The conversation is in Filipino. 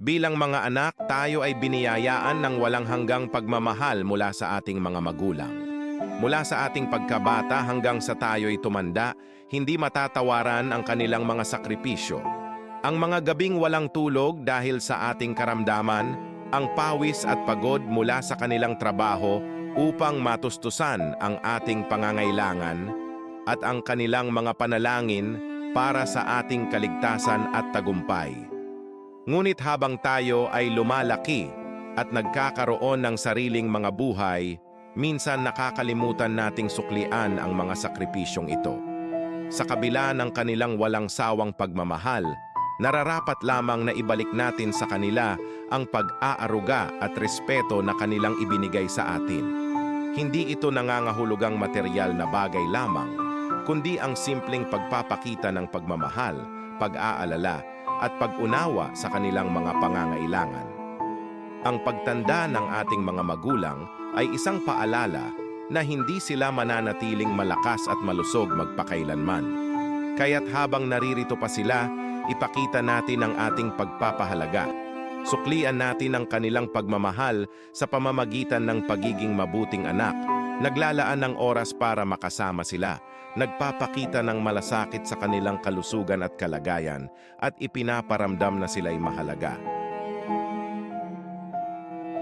Bilang mga anak, tayo ay biniyayaan ng walang hanggang pagmamahal mula sa ating mga magulang. Mula sa ating pagkabata hanggang sa tayo'y tumanda, hindi matatawaran ang kanilang mga sakripisyo. Ang mga gabing walang tulog dahil sa ating karamdaman, ang pawis at pagod mula sa kanilang trabaho upang matustusan ang ating pangangailangan, at ang kanilang mga panalangin para sa ating kaligtasan at tagumpay. Ngunit habang tayo ay lumalaki at nagkakaroon ng sariling mga buhay, minsan nakakalimutan nating suklian ang mga sakripisyong ito. Sa kabila ng kanilang walang sawang pagmamahal, nararapat lamang na ibalik natin sa kanila ang pag-aaruga at respeto na kanilang ibinigay sa atin. Hindi ito nangangahulugang material na bagay lamang, kundi ang simpleng pagpapakita ng pagmamahal, pag-aalala, at pag-unawa sa kanilang mga pangangailangan. Ang pagtanda ng ating mga magulang ay isang paalala na hindi sila mananatiling malakas at malusog magpakailanman. Kaya't habang naririto pa sila, ipakita natin ang ating pagpapahalaga. Suklian natin ang kanilang pagmamahal sa pamamagitan ng pagiging mabuting anak, naglalaan ng oras para makasama sila, nagpapakita ng malasakit sa kanilang kalusugan at kalagayan, at ipinaparamdam na sila'y mahalaga.